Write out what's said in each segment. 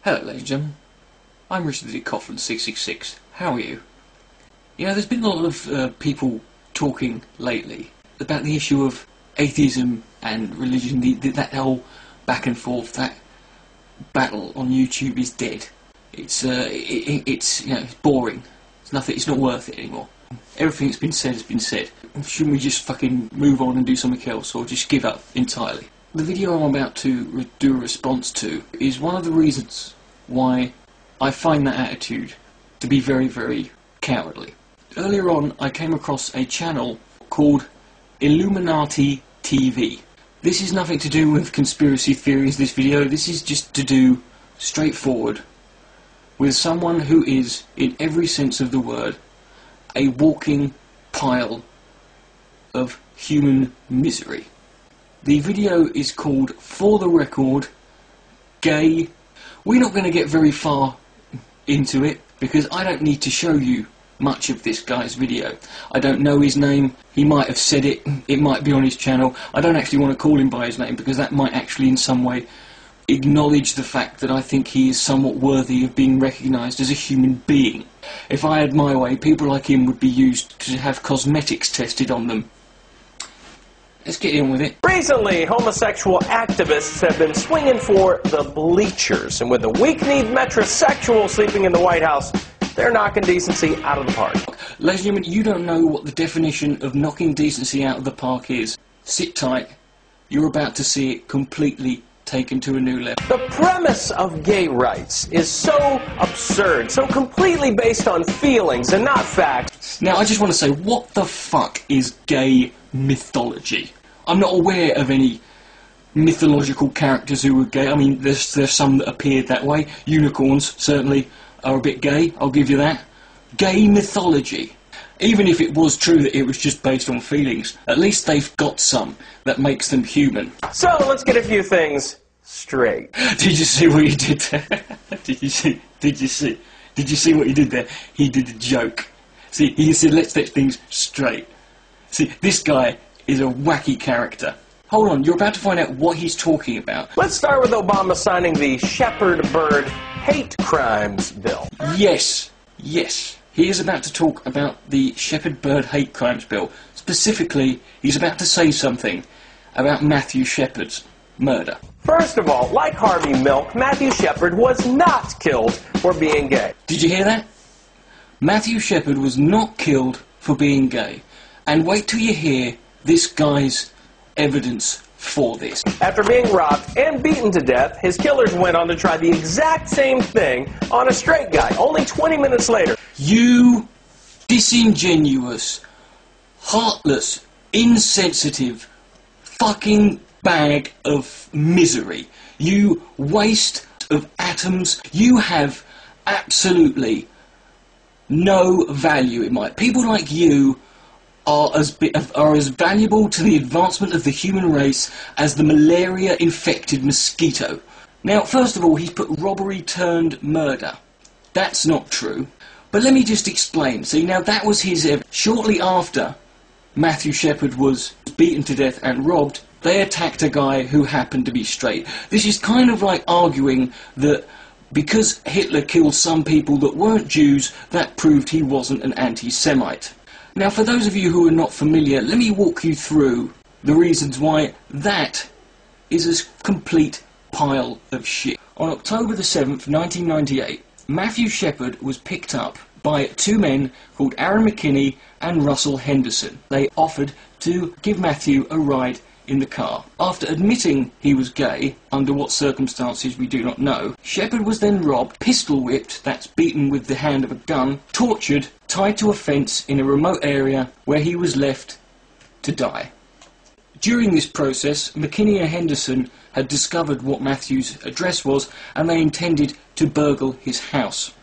Hello ladies and gentlemen, I'm Richard the Coughlin 666. How are you? You know, there's been a lot of people talking lately about the issue of atheism and religion, that whole back and forth, that battle on YouTube is dead. It's boring. It's not worth it anymore. Everything that's been said has been said. Shouldn't we just fucking move on and do something else, or just give up entirely? The video I'm about to do a response to is one of the reasons why I find that attitude to be very, very cowardly. Earlier on, I came across a channel called Illuminati TV. This is nothing to do with conspiracy theories, this video. This is just to do straightforward with someone who is, in every sense of the word, a walking pile of human misery. The video is called, For the Record, Gay. We're not going to get very far into it because I don't need to show you much of this guy's video. I don't know his name. He might have said it. It might be on his channel. I don't actually want to call him by his name because that might actually in some way acknowledge the fact that I think he is somewhat worthy of being recognised as a human being. If I had my way, people like him would be used to have cosmetics tested on them. Let's get in with it. Recently, homosexual activists have been swinging for the bleachers, and with a weak-kneed metrosexual sleeping in the White House, they're knocking decency out of the park. Ladies and gentlemen, you don't know what the definition of knocking decency out of the park is. Sit tight. You're about to see it completely taken to a new level. The premise of gay rights is so absurd, so completely based on feelings and not facts. Now, I just want to say, what the fuck is gay mythology? I'm not aware of any mythological characters who were gay. I mean, there's some that appeared that way. Unicorns certainly are a bit gay, I'll give you that. Gay mythology. Even if it was true that it was just based on feelings, at least they've got some that makes them human. So, let's get a few things straight. Did you see what you did there? Did you see what you did there? He did a joke. See, he said, let's set things straight. See, this guy is a wacky character. Hold on, you're about to find out what he's talking about. Let's start with Obama signing the Shepherd Bird Hate Crimes Bill. Yes. He is about to talk about the Shepherd Bird Hate Crimes Bill. Specifically, he's about to say something about Matthew Shepard's murder. First of all, like Harvey Milk, Matthew Shepard was not killed for being gay. Did you hear that? Matthew Shepard was not killed for being gay. And wait till you hear this guy's evidence for this. After being robbed and beaten to death, his killers went on to try the exact same thing on a straight guy, only 20 minutes later. You disingenuous, heartless, insensitive, fucking bag of misery. You waste of atoms. You have absolutely no value in my... People like you are as valuable to the advancement of the human race as the malaria-infected mosquito. Now, first of all, he's put robbery turned murder. That's not true. But let me just explain. See, now that was his... Shortly after Matthew Shepard was beaten to death and robbed, they attacked a guy who happened to be straight. This is kind of like arguing that because Hitler killed some people that weren't Jews, that proved he wasn't an anti-Semite. Now, for those of you who are not familiar, let me walk you through the reasons why that is a complete pile of shit. On October the 7th, 1998, Matthew Shepard was picked up by two men called Aaron McKinney and Russell Henderson. They offered to give Matthew a ride in the car. After admitting he was gay, under what circumstances we do not know, Shepard was then robbed, pistol whipped, that's beaten with the hand of a gun, tortured, tied to a fence in a remote area where he was left to die. During this process, McKinney and Henderson had discovered what Matthew's address was and they intended to burgle his house.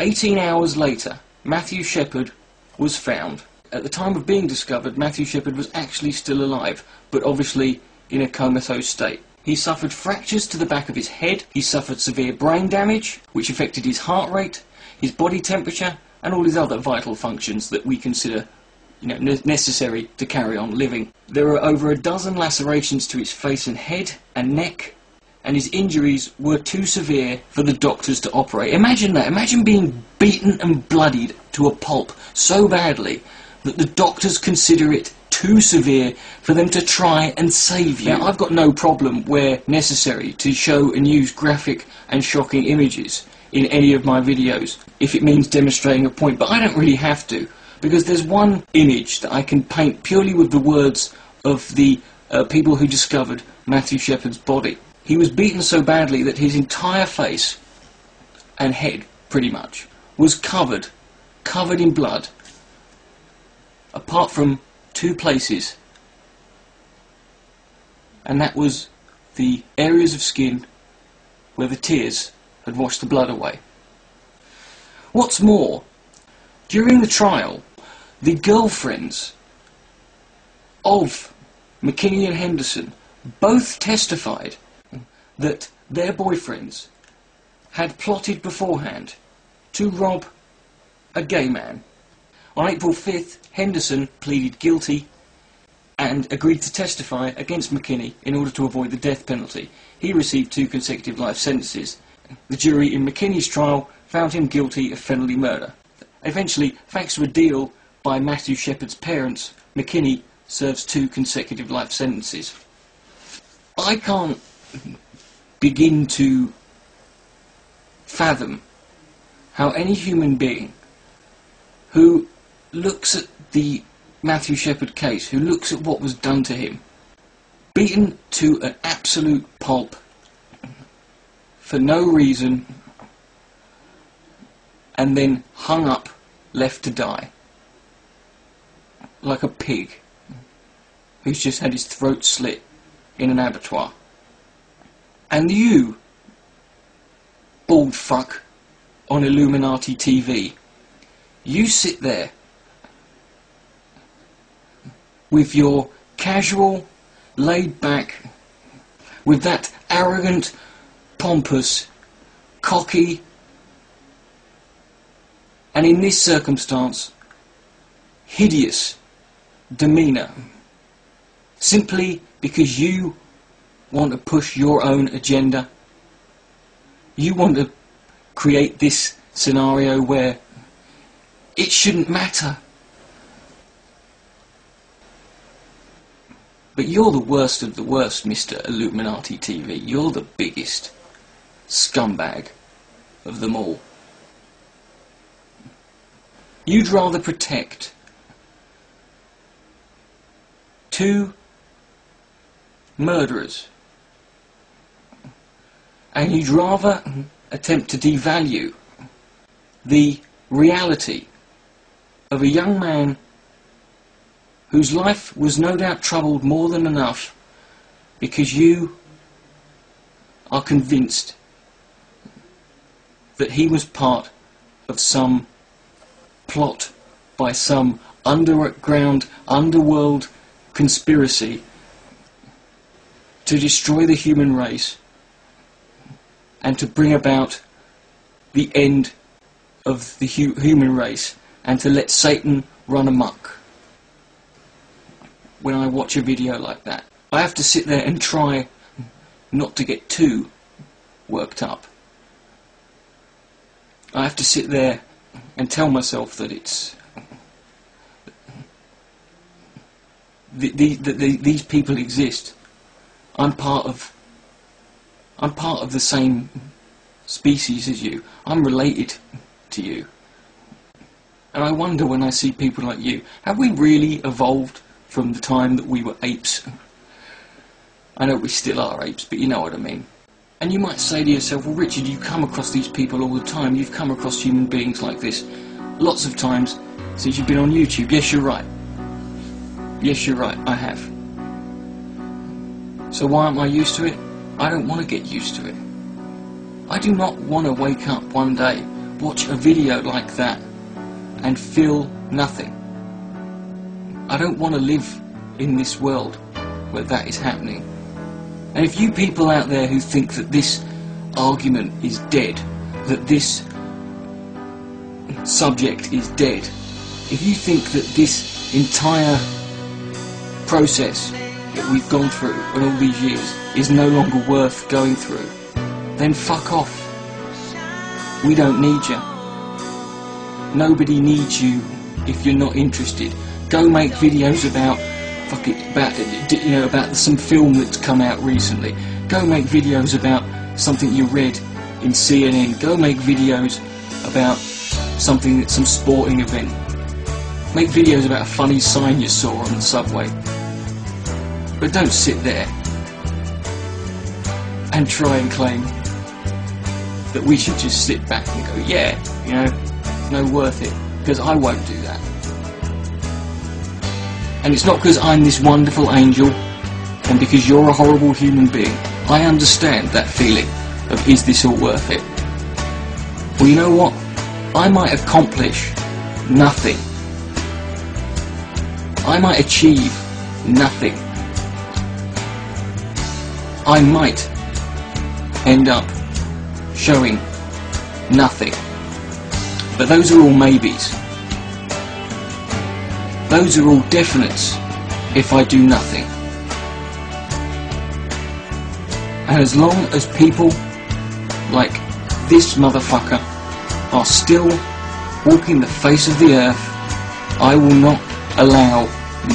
18 hours later, Matthew Shepard was found. At the time of being discovered, Matthew Shepard was actually still alive, but obviously in a comatose state. He suffered fractures to the back of his head, he suffered severe brain damage, which affected his heart rate, his body temperature, and all his other vital functions that we consider necessary to carry on living. There are over a dozen lacerations to his face and head and neck. and his injuries were too severe for the doctors to operate. Imagine that. Imagine being beaten and bloodied to a pulp so badly that the doctors consider it too severe for them to try and save you. Now, I've got no problem where necessary to show and use graphic and shocking images in any of my videos if it means demonstrating a point, but I don't really have to, because there's one image that I can paint purely with the words of the people who discovered Matthew Shepard's body. He was beaten so badly that his entire face and head, pretty much, was covered in blood, apart from two places, and that was the areas of skin where the tears had washed the blood away. What's more, during the trial, the girlfriends of McKinney and Henderson both testified that their boyfriends had plotted beforehand to rob a gay man. On April 5th, Henderson pleaded guilty and agreed to testify against McKinney in order to avoid the death penalty. He received 2 consecutive life sentences. The jury in McKinney's trial found him guilty of felony murder. Eventually, thanks to a deal by Matthew Shepard's parents, McKinney serves 2 consecutive life sentences. I can't begin to fathom how any human being who looks at the Matthew Shepard case, who looks at what was done to him, beaten to an absolute pulp for no reason, and then hung up, left to die, like a pig who's just had his throat slit in an abattoir. And you, bald fuck on Illuminati TV, you sit there with your casual, laid back, with that arrogant, pompous, cocky, and in this circumstance, hideous demeanour, simply because you want to push your own agenda. You want to create this scenario where it shouldn't matter. But you're the worst of the worst, Mr. Illuminati TV. You're the biggest scumbag of them all. You'd rather protect 2 murderers, and you'd rather attempt to devalue the reality of a young man whose life was no doubt troubled more than enough because you are convinced that he was part of some plot by some underground, underworld conspiracy to destroy the human race and to bring about the end of the human race and to let Satan run amok. When I watch a video like that, I have to sit there and try not to get too worked up. I have to sit there and tell myself that it's these people exist. I'm part of the same species as you. I'm related to you. And I wonder when I see people like you, have we really evolved from the time that we were apes? I know we still are apes, but you know what I mean. And you might say to yourself, well, Richard, you come across these people all the time. You've come across human beings like this lots of times since you've been on YouTube. Yes, you're right. Yes, you're right, I have. So why aren't I used to it? I don't want to get used to it. I do not want to wake up one day, watch a video like that, and feel nothing. I don't want to live in this world where that is happening. And if you people out there who think that this argument is dead, that this subject is dead, if you think that this entire process that we've gone through in all these years is no longer worth going through, then fuck off. We don't need you. Nobody needs you if you're not interested. Go make videos about about some film that's come out recently. Go make videos about something you read in CNN. Go make videos about some sporting event. Make videos about a funny sign you saw on the subway. But don't sit there and try and claim that we should just sit back and go, yeah, you know, no, worth it, because I won't do that. And it's not because I'm this wonderful angel and because you're a horrible human being. I understand that feeling of, is this all worth it? Well, you know what? I might accomplish nothing. I might achieve nothing. I might end up showing nothing. But those are all maybes. Those are all definites if I do nothing. And as long as people like this motherfucker are still walking the face of the earth, I will not allow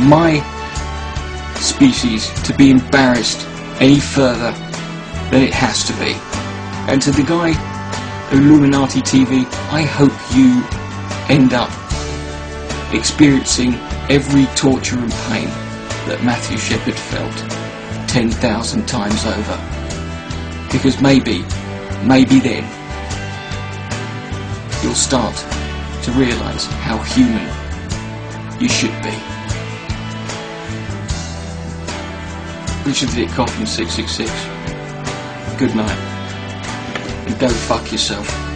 my species to be embarrassed any further than it has to be. And to the guy Illuminati TV, I hope you end up experiencing every torture and pain that Matthew Shepard felt 10,000 times over. Because maybe then you'll start to realise how human you should be. Richard the Coffin 666. Good night. And go fuck yourself.